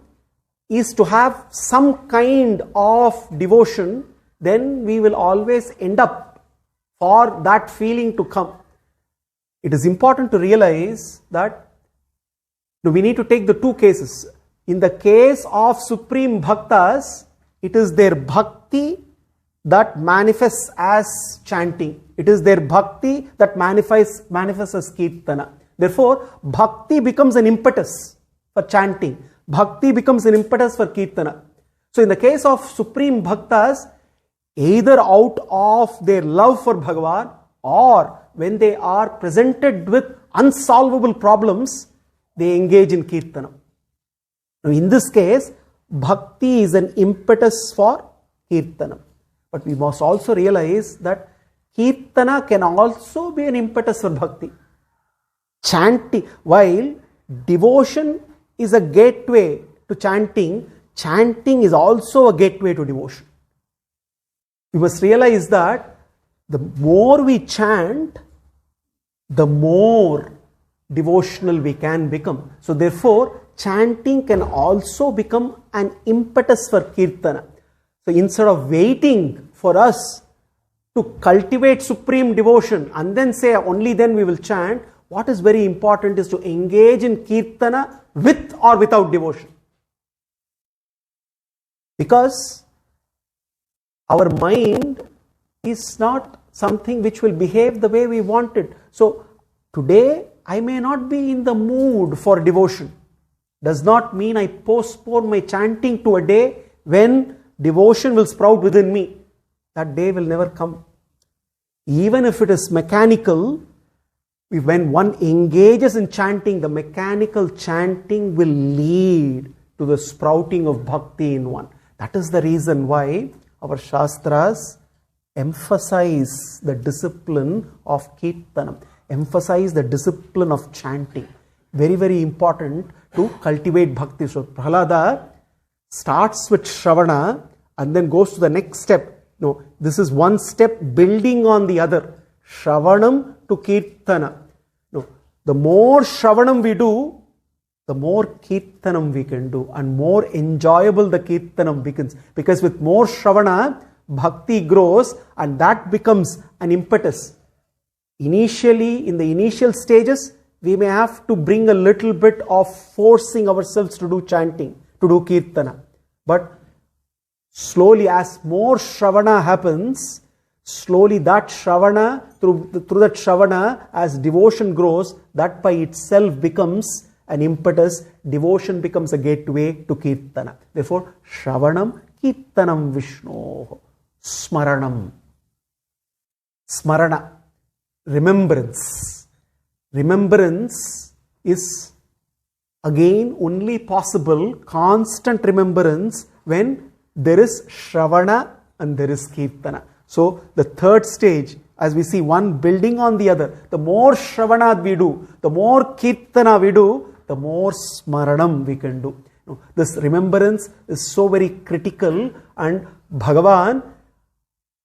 is to have some kind of devotion, then we will always end up for that feeling to come. It is important to realize that we need to take the two cases. In the case of supreme bhaktas, it is their bhakti that manifests as chanting. It is their bhakti that manifests as kirtana. Therefore, bhakti becomes an impetus for chanting. Bhakti becomes an impetus for kirtana. So in the case of supreme bhaktas, either out of their love for Bhagavan or when they are presented with unsolvable problems, they engage in kirtana. Now in this case, bhakti is an impetus for kirtana. But we must also realize that kirtana can also be an impetus for bhakti. Chanting, while devotion is a gateway to chanting, chanting is also a gateway to devotion. We must realize that the more we chant, the more devotional we can become. So therefore, chanting can also become an impetus for kirtana. So instead of waiting for us to cultivate supreme devotion and then say only then we will chant, what is very important is to engage in kirtana with or without devotion. Because our mind is not something which will behave the way we want it. So today I may not be in the mood for devotion. Does not mean I postpone my chanting to a day when devotion will sprout within me. That day will never come. Even if it is mechanical, when one engages in chanting, the mechanical chanting will lead to the sprouting of bhakti in one. That is the reason why our Shastras emphasize the discipline of kirtanam, emphasize the discipline of chanting. Very, very important to cultivate bhakti. So Prahlada starts with Shravana and then goes to the next step. No, this is one step building on the other. Shravanam to Kirtana. No, the more Shravanam we do, the more Kirtanam we can do and more enjoyable the Kirtanam becomes. Because with more Shravana, bhakti grows and that becomes an impetus. Initially, in the initial stages, we may have to bring a little bit of forcing ourselves to do chanting, to do Kirtana. But slowly, as more Shravana happens, slowly that Shravana, through that Shravana, as devotion grows, that by itself becomes an impetus. Devotion becomes a gateway to Kirtana. Therefore, Shravanam, Kirtanam Vishnu, Smaranam. Smarana, remembrance. Remembrance is again only possible, constant remembrance, when there is Shravana and there is Kirtana. So the third stage, as we see one building on the other, the more Shravana we do, the more Kirtana we do, the more Smaranam we can do. This remembrance is so very critical, and Bhagavan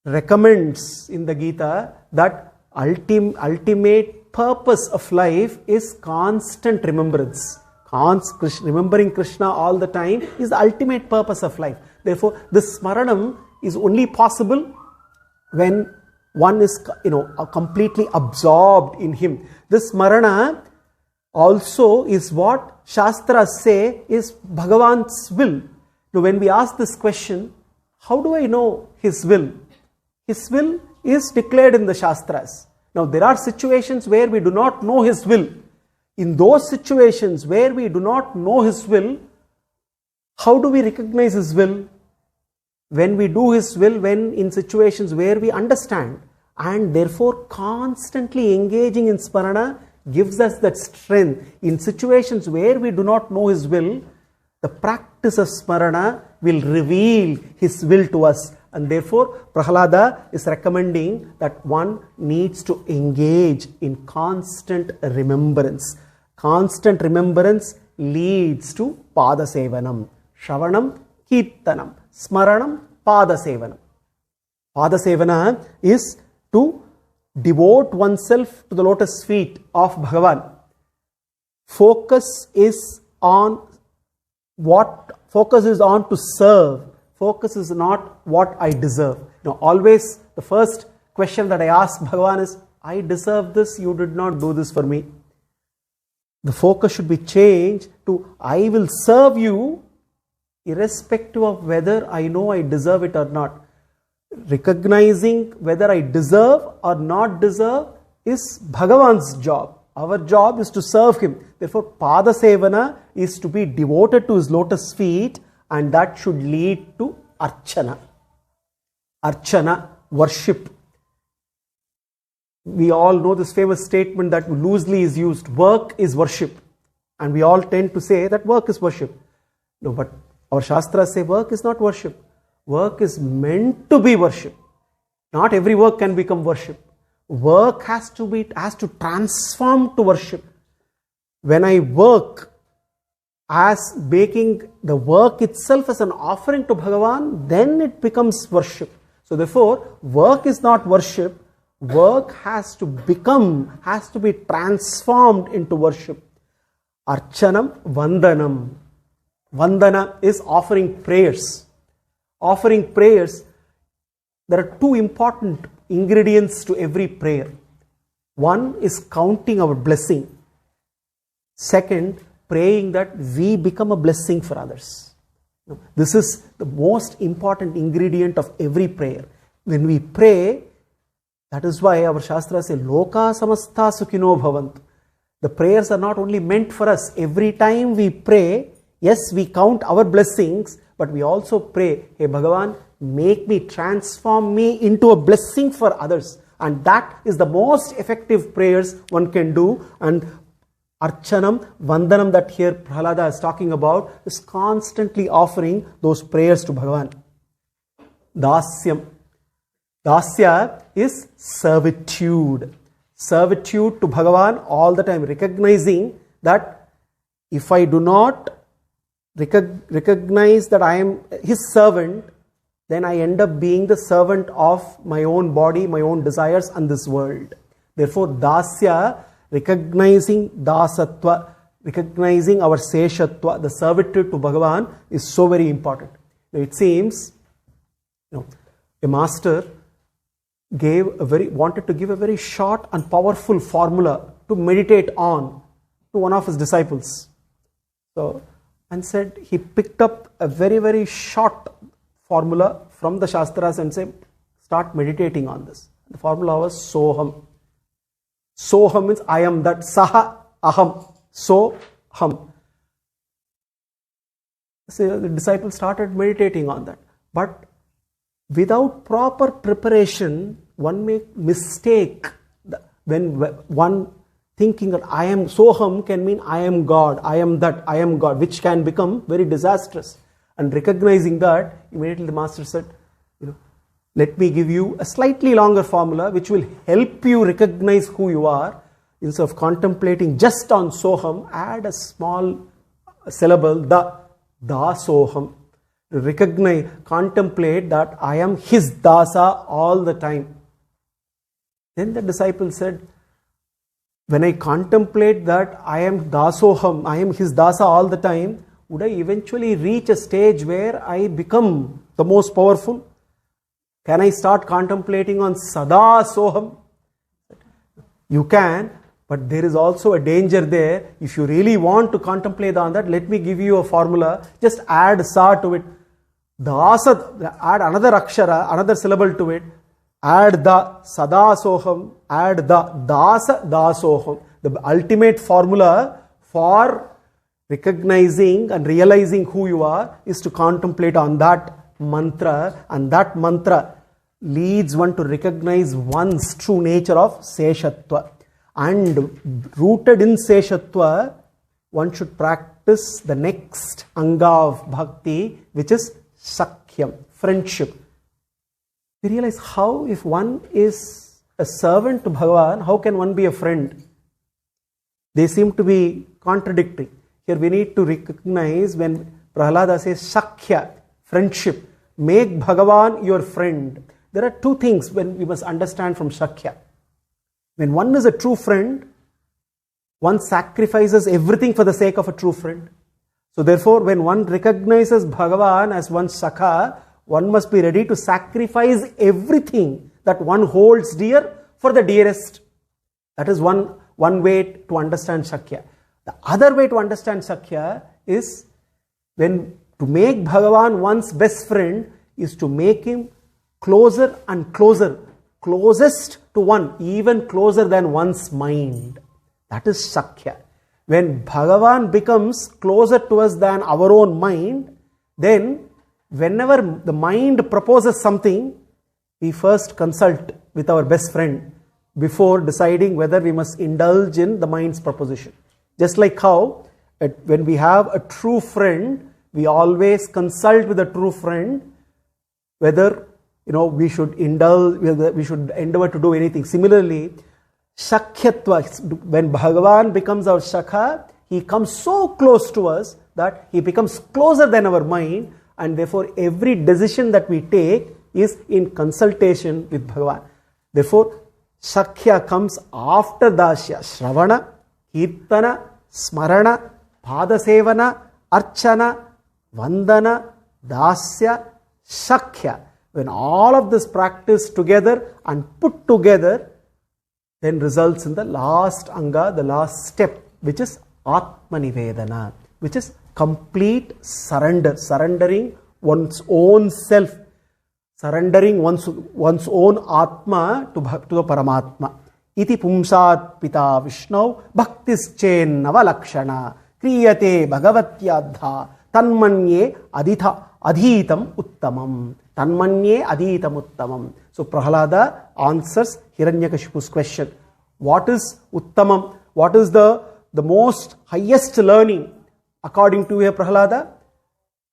recommends in the Gita that ultimate purpose of life is constant remembrance. Remembering Krishna all the time is the ultimate purpose of life. Therefore, this Smaranam is only possible when one is, completely absorbed in him. This Smarana also is what Shastras say is Bhagavan's will. Now, when we ask this question, how do I know his will? His will is declared in the Shastras. Now, there are situations where we do not know his will. In those situations where we do not know his will, how do we recognize his will? When we do his will, when in situations where we understand, and therefore constantly engaging in Smarana gives us that strength. In situations where we do not know his will, the practice of Smarana will reveal his will to us. And therefore, Prahlada is recommending that one needs to engage in constant remembrance. Constant remembrance leads to Pada Sevanam. Shravanam, Kirtanam, Smaranam, Pada Sevanam. Pada Sevana is to devote oneself to the lotus feet of Bhagavan. Focus is on to serve. Focus is not what I deserve. Always the first question that I ask Bhagavan is, I deserve this, you did not do this for me. The focus should be changed to, I will serve you irrespective of whether I know I deserve it or not. Recognizing whether I deserve or not deserve is Bhagavan's job. Our job is to serve him. Therefore, Pada Sevana is to be devoted to his lotus feet, and that should lead to Archana. Archana, worship. We all know this famous statement that loosely is used, work is worship. And we all tend to say that work is worship. No, but our Shastras say work is not worship. Work is meant to be worship. Not every work can become worship. Work has to transform to worship. When I work as making the work itself as an offering to Bhagavan, then it becomes worship. So therefore, work is not worship. Work has to be transformed into worship. Archanam, Vandanam. Vandana is offering prayers. Offering prayers, there are two important ingredients to every prayer. One is counting our blessing. Second, praying that we become a blessing for others. This is the most important ingredient of every prayer. When we pray, that is why our Shastras say, Loka samastha sukhino bhavantu. The prayers are not only meant for us. Every time we pray, yes, we count our blessings, but we also pray, hey Bhagavan, transform me into a blessing for others. And that is the most effective prayers one can do. And Archanam, Vandanam that here Prahlada is talking about is constantly offering those prayers to Bhagavan. Dasyam. Dasya is servitude. Servitude to Bhagavan all the time, recognizing that if I do not recognize that I am his servant, then I end up being the servant of my own body, my own desires and this world. Therefore, Dasya, recognizing Dasatva, recognizing our Seshatva, the servitude to Bhagavan is so very important. Now, it seems, a master wanted to give a very short and powerful formula to meditate on to one of his disciples. And said he picked up a very, very short formula from the Shastras and said, start meditating on this. The formula was Soham. Soham means I am that. Saha aham. Soham. So the disciple started meditating on that. But without proper preparation, one may mistake when one thinking that I am Soham can mean I am God, I am that, I am God, which can become very disastrous. And recognizing that, immediately the master said, let me give you a slightly longer formula which will help you recognize who you are. Instead of contemplating just on Soham, add a small syllable, da Soham. Recognize, contemplate that I am his dasa all the time. Then the disciple said, when I contemplate that I am dasoham, I am his dasa all the time, would I eventually reach a stage where I become the most powerful? Can I start contemplating on sada soham? You can, but there is also a danger there. If you really want to contemplate on that, let me give you a formula. Just add sa to it. Dasa, add another akshara, another syllable to it. Add the sada soham, add the dasa dasoham. The ultimate formula for recognizing and realizing who you are is to contemplate on that mantra, and that mantra leads one to recognize one's true nature of seshatva. And rooted in seshatva, one should practice the next anga of bhakti, which is sakhyam, friendship. We realize how, if one is a servant to Bhagavan, how can one be a friend? They seem to be contradictory. Here we need to recognize when Prahlada says Sakhya, friendship, make Bhagavan your friend. There are two things when we must understand from Sakhya. When one is a true friend, one sacrifices everything for the sake of a true friend. So therefore, when one recognizes Bhagavan as one's Sakha, one must be ready to sacrifice everything that one holds dear for the dearest. That is one way to understand Sakhya. The other way to understand Sakhya is when to make Bhagavan one's best friend is to make him closer and closer, closest to one, even closer than one's mind. That is Sakhya. When Bhagavan becomes closer to us than our own mind, then whenever the mind proposes something, we first consult with our best friend before deciding whether we must indulge in the mind's proposition. Just like how when we have a true friend, we always consult with a true friend whether we should indulge, whether we should endeavor to do anything. Similarly, Shakhyatva, when Bhagavan becomes our Shakha, he comes so close to us that he becomes closer than our mind, and therefore every decision that we take is in consultation with Bhagavan. Therefore, Sakhya comes after Dasya. Shravana, Kirtana, Smarana, Padasevana, Archana, Vandana, Dasya, Sakhya. When all of this practiced together and put together, then results in the last anga, the last step, which is Atmanivedana, which is complete surrender, surrendering one's own self, surrendering one's own Atma to the Paramatma. Iti pumsat pita Vishnu bhaktis chennava lakshana kriyate bhagavatyadha tanmanye adhitam uttamam. Tanmanye adhitam uttamam. So Prahlada answers Hiranyakashipu's question. What is uttamam? What is the most highest learning according to Prahlada?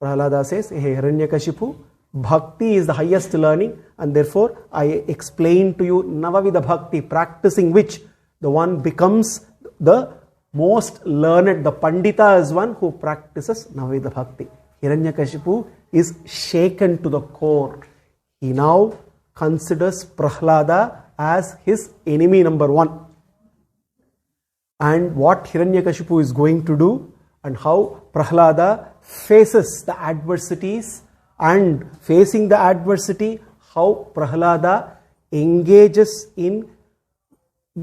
Prahlada says, hey Hiranyakashipu, bhakti is the highest learning, and therefore I explain to you Navavida bhakti, practicing which the one becomes the most learned. The Pandita is one who practices Navavida bhakti. Hiranyakashipu is shaken to the core. He now considers Prahlada as his enemy number one. And what Hiranyakashipu is going to do, and how Prahlada faces the adversities, and facing the adversity, how Prahlada engages in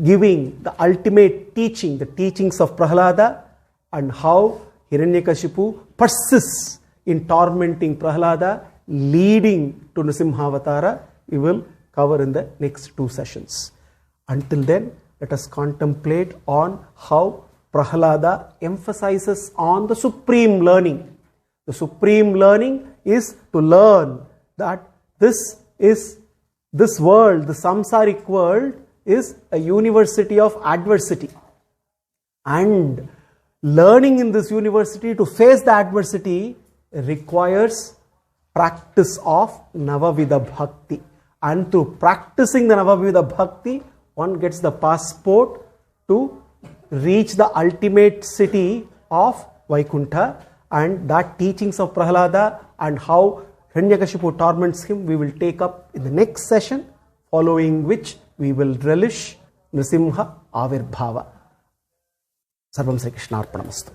giving the ultimate teaching, the teachings of Prahlada, and how Hiranyakashipu persists in tormenting Prahlada, leading to Nrsimha avatara, we will cover in the next 2 sessions. Until then, let us contemplate on how Prahlada emphasizes on the supreme learning. The supreme learning is to learn that this world, the samsaric world, is a university of adversity. And learning in this university to face the adversity requires practice of Navavida Bhakti. And through practicing the Navavida Bhakti, one gets the passport to reach the ultimate city of Vaikuntha. And that teachings of Prahlada and how Hiranyakashipu torments him, we will take up in the next session, following which we will relish Nrsimha avataram. Sarvam Sri Krishnarpanamastu.